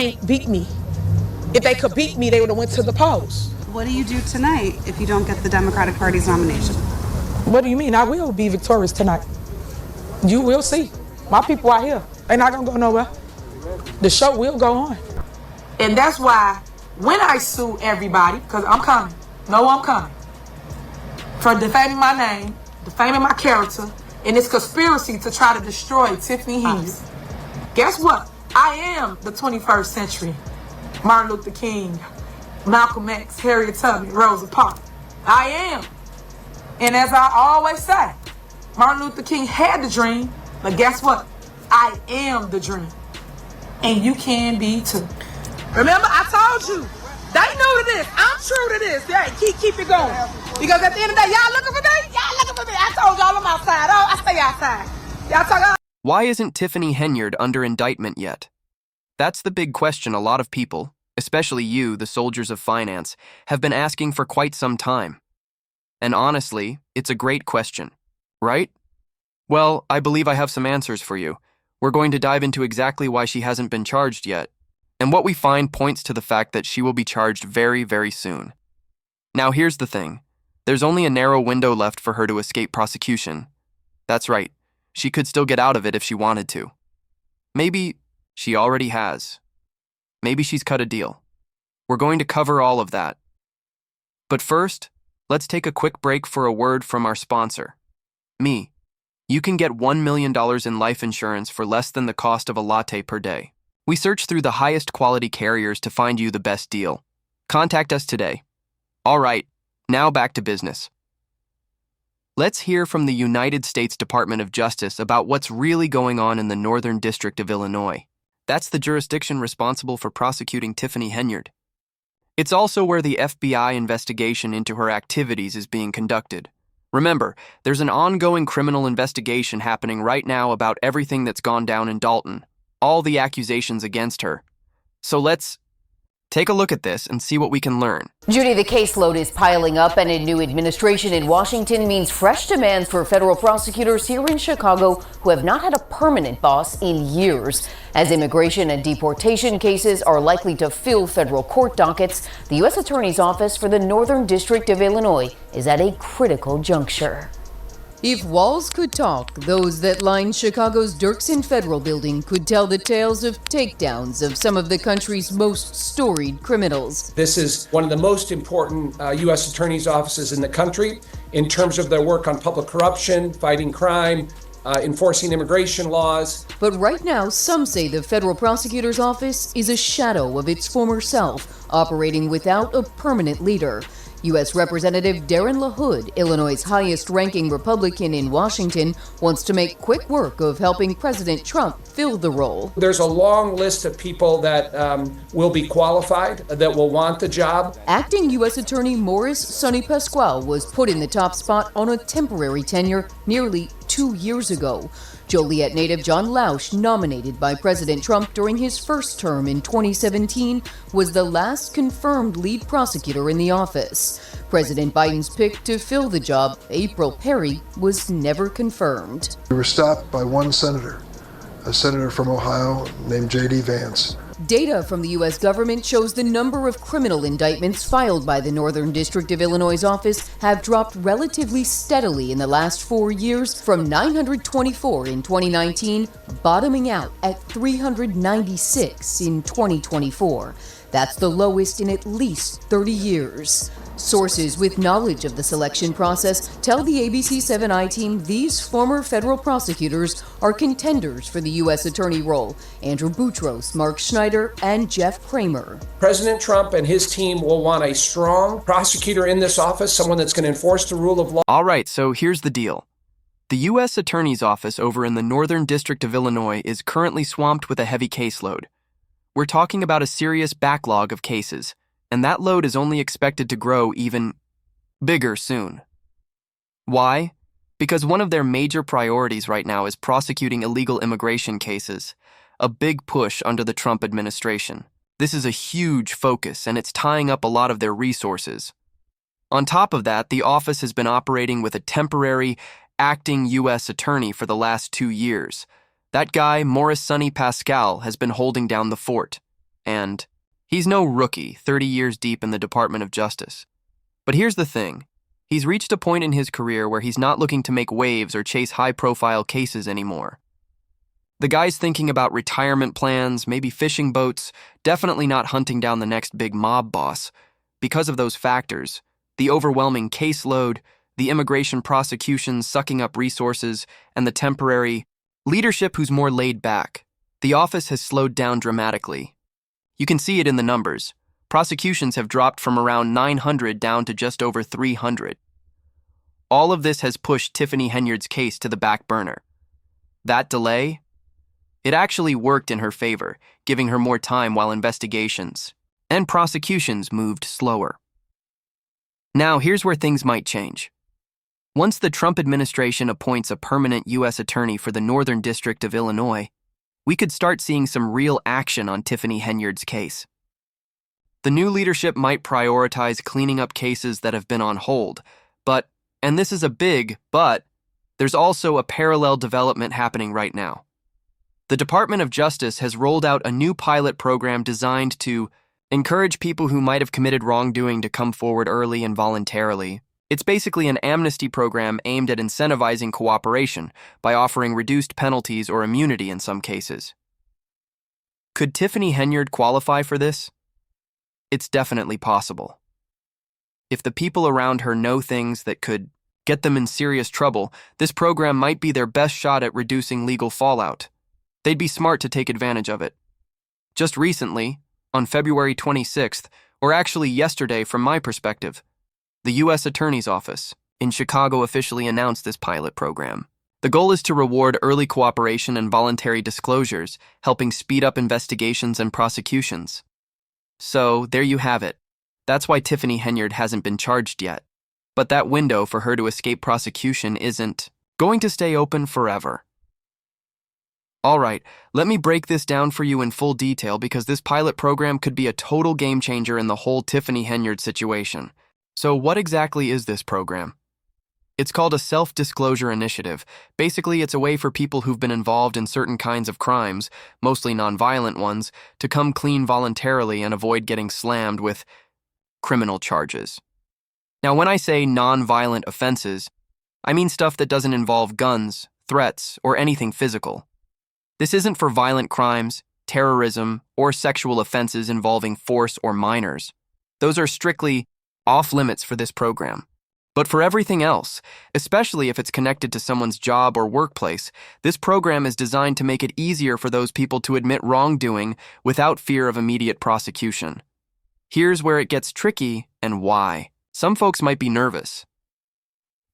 ain't beat me. If they could beat me, they would have went to the polls. What do you do tonight if you don't get the Democratic Party's nomination? What do you mean? I will be victorious tonight. You will see. My people are here. They're not gonna go nowhere. The show will go on. And that's why when I sue everybody, because I'm coming. No, I'm coming. For defaming my name, defaming my character, and this conspiracy to try to destroy Tiffany Henyard. Guess what? I am the 21st century. Martin Luther King, Malcolm X, Harriet Tubman, Rosa Parks. I am. And as I always say, Martin Luther King had the dream, but guess what? I am the dream. And you can be too. Remember, I told you, they knew to this. I'm true to this. Yeah, keep it going. Because at the end of the day, y'all looking for me? Y'all looking for me. I told y'all I'm outside. Oh, I stay outside. Y'all talk. Why isn't Tiffany Henyard under indictment yet? That's the big question a lot of people, especially you, the soldiers of finance, have been asking for quite some time. And honestly, it's a great question, right? Well, I believe I have some answers for you. We're going to dive into exactly why she hasn't been charged yet, and what we find points to the fact that she will be charged very, very soon. Now here's the thing. There's only a narrow window left for her to escape prosecution. That's right. She could still get out of it if she wanted to. Maybe she already has. Maybe she's cut a deal. We're going to cover all of that. But first, let's take a quick break for a word from our sponsor, me. You can get $1 million in life insurance for less than the cost of a latte per day. We search through the highest quality carriers to find you the best deal. Contact us today. All right, now back to business. Let's hear from the United States Department of Justice about what's really going on in the Northern District of Illinois. That's the jurisdiction responsible for prosecuting Tiffany Henyard. It's also where the FBI investigation into her activities is being conducted. Remember, there's an ongoing criminal investigation happening right now about everything that's gone down in Dalton, all the accusations against her. So let's take a look at this and see what we can learn. Judy, the caseload is piling up, and a new administration in Washington means fresh demands for federal prosecutors here in Chicago who have not had a permanent boss in years. As immigration and deportation cases are likely to fill federal court dockets, the U.S. Attorney's Office for the Northern District of Illinois is at a critical juncture. If walls could talk, those that line Chicago's Dirksen Federal Building could tell the tales of takedowns of some of the country's most storied criminals. This is one of the most important U.S. attorneys' offices in the country in terms of their work on public corruption, fighting crime, enforcing immigration laws. But right now, some say the federal prosecutor's office is a shadow of its former self, operating without a permanent leader. U.S. Representative Darren LaHood, Illinois' highest-ranking Republican in Washington, wants to make quick work of helping President Trump fill the role. There's a long list of people that will be qualified, that will want the job. Acting U.S. Attorney Morris Sonny Pasquale was put in the top spot on a temporary tenure nearly 2 years ago. Joliet native John Lausch, nominated by President Trump during his first term in 2017, was the last confirmed lead prosecutor in the office. President Biden's pick to fill the job, April Perry, was never confirmed. We were stopped by one senator, a senator from Ohio named J.D. Vance. Data from the U.S. government shows the number of criminal indictments filed by the Northern District of Illinois' office have dropped relatively steadily in the last 4 years, from 924 in 2019, bottoming out at 396 in 2024. That's the lowest in at least 30 years. Sources with knowledge of the selection process tell the ABC7 I-Team these former federal prosecutors are contenders for the U.S. Attorney role: Andrew Boutros, Mark Schneider, and Jeff Kramer. President Trump and his team will want a strong prosecutor in this office, someone that's going to enforce the rule of law. All right, so here's the deal. The U.S. Attorney's Office over in the Northern District of Illinois is currently swamped with a heavy caseload. We're talking about a serious backlog of cases, and that load is only expected to grow even bigger soon. Why? Because one of their major priorities right now is prosecuting illegal immigration cases, a big push under the Trump administration. This is a huge focus, and it's tying up a lot of their resources. On top of that, the office has been operating with a temporary, acting U.S. attorney for the last 2 years. That guy, Morris Sonny Pasquale, has been holding down the fort. And he's no rookie, 30 years deep in the Department of Justice. But here's the thing. He's reached a point in his career where he's not looking to make waves or chase high-profile cases anymore. The guy's thinking about retirement plans, maybe fishing boats, definitely not hunting down the next big mob boss. Because of those factors, the overwhelming caseload, the immigration prosecutions sucking up resources, and the temporary leadership who's more laid back, the office has slowed down dramatically. You can see it in the numbers. Prosecutions have dropped from around 900 down to just over 300. All of this has pushed Tiffany Henyard's case to the back burner. That delay? It actually worked in her favor, giving her more time while investigations and prosecutions moved slower. Now, here's where things might change. Once the Trump administration appoints a permanent U.S. attorney for the Northern District of Illinois, we could start seeing some real action on Tiffany Henyard's case. The new leadership might prioritize cleaning up cases that have been on hold, but, and this is a big but, there's also a parallel development happening right now. The Department of Justice has rolled out a new pilot program designed to encourage people who might have committed wrongdoing to come forward early and voluntarily. It's basically an amnesty program aimed at incentivizing cooperation by offering reduced penalties or immunity in some cases. Could Tiffany Henyard qualify for this? It's definitely possible. If the people around her know things that could get them in serious trouble, this program might be their best shot at reducing legal fallout. They'd be smart to take advantage of it. Just recently, on February 26th, or actually yesterday from my perspective, the U.S. Attorney's Office in Chicago officially announced this pilot program. The goal is to reward early cooperation and voluntary disclosures, helping speed up investigations and prosecutions. So, there you have it. That's why Tiffany Henyard hasn't been charged yet. But that window for her to escape prosecution isn't going to stay open forever. Alright, let me break this down for you in full detail because this pilot program could be a total game changer in the whole Tiffany Henyard situation. So what exactly is this program? It's called a self-disclosure initiative. Basically, it's a way for people who've been involved in certain kinds of crimes, mostly nonviolent ones, to come clean voluntarily and avoid getting slammed with criminal charges. Now, when I say nonviolent offenses, I mean stuff that doesn't involve guns, threats, or anything physical. This isn't for violent crimes, terrorism, or sexual offenses involving force or minors. Those are strictly off-limits for this program. But for everything else, especially if it's connected to someone's job or workplace, this program is designed to make it easier for those people to admit wrongdoing without fear of immediate prosecution. Here's where it gets tricky and why. Some folks might be nervous.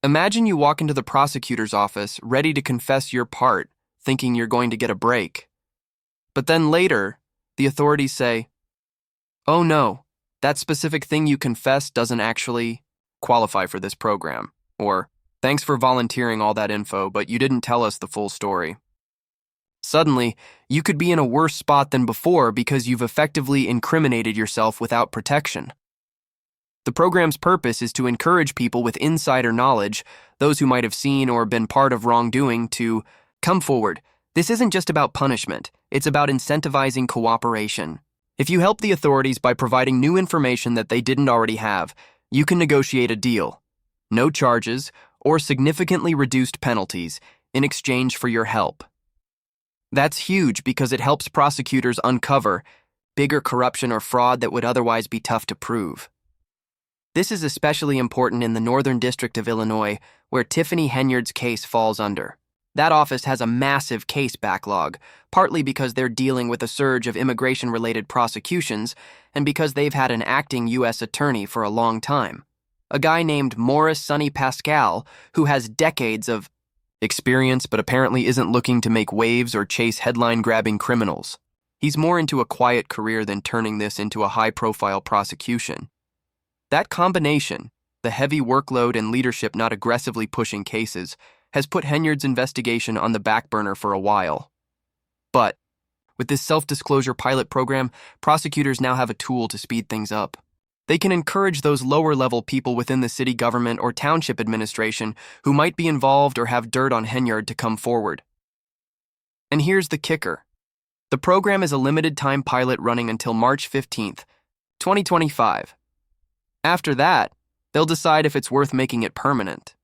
Imagine you walk into the prosecutor's office ready to confess your part, thinking you're going to get a break. But then later, the authorities say, "Oh no, that specific thing you confessed doesn't actually qualify for this program," or "Thanks for volunteering all that info, but you didn't tell us the full story." Suddenly, you could be in a worse spot than before because you've effectively incriminated yourself without protection. The program's purpose is to encourage people with insider knowledge, those who might have seen or been part of wrongdoing, to come forward. This isn't just about punishment, it's about incentivizing cooperation. If you help the authorities by providing new information that they didn't already have, you can negotiate a deal. No charges or significantly reduced penalties in exchange for your help. That's huge because it helps prosecutors uncover bigger corruption or fraud that would otherwise be tough to prove. This is especially important in the Northern District of Illinois, where Tiffany Henyard's case falls under. That office has a massive case backlog, partly because they're dealing with a surge of immigration-related prosecutions and because they've had an acting U.S. attorney for a long time. A guy named Morris Sonny Pascal, who has decades of experience but apparently isn't looking to make waves or chase headline-grabbing criminals. He's more into a quiet career than turning this into a high-profile prosecution. That combination, the heavy workload and leadership not aggressively pushing cases, has put Henyard's investigation on the back burner for a while. But with this self-disclosure pilot program, prosecutors now have a tool to speed things up. They can encourage those lower-level people within the city government or township administration who might be involved or have dirt on Henyard to come forward. And here's the kicker. The program is a limited-time pilot running until March 15th, 2025. After that, they'll decide if it's worth making it permanent.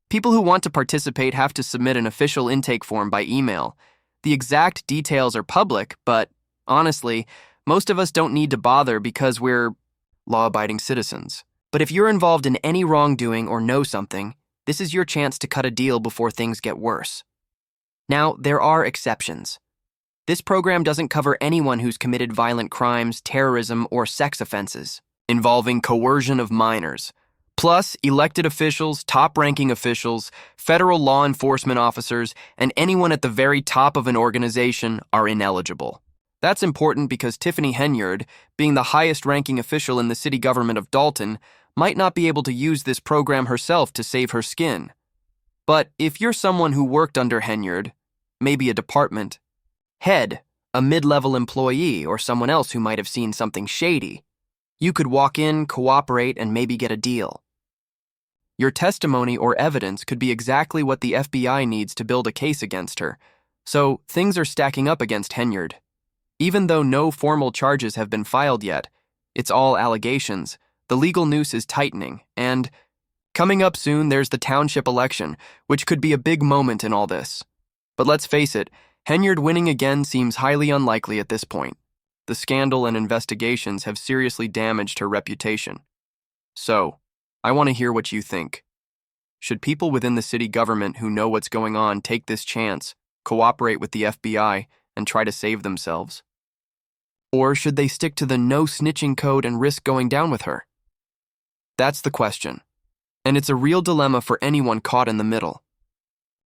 People who want to participate have to submit an official intake form by email. The exact details are public, but honestly, most of us don't need to bother because we're law-abiding citizens. But if you're involved in any wrongdoing or know something, this is your chance to cut a deal before things get worse. Now, there are exceptions. This program doesn't cover anyone who's committed violent crimes, terrorism, or sex offenses involving coercion of minors. Plus, elected officials, top-ranking officials, federal law enforcement officers, and anyone at the very top of an organization are ineligible. That's important because Tiffany Henyard, being the highest-ranking official in the city government of Dalton, might not be able to use this program herself to save her skin. But if you're someone who worked under Henyard, maybe a department head, a mid-level employee, or someone else who might have seen something shady, you could walk in, cooperate, and maybe get a deal. Your testimony or evidence could be exactly what the FBI needs to build a case against her, so things are stacking up against Henyard. Even though no formal charges have been filed yet, it's all allegations, the legal noose is tightening, and coming up soon there's the township election, which could be a big moment in all this. But let's face it, Henyard winning again seems highly unlikely at this point. The scandal and investigations have seriously damaged her reputation. So, I want to hear what you think. Should people within the city government who know what's going on take this chance, cooperate with the FBI, and try to save themselves? Or should they stick to the no snitching code and risk going down with her? That's the question. And it's a real dilemma for anyone caught in the middle.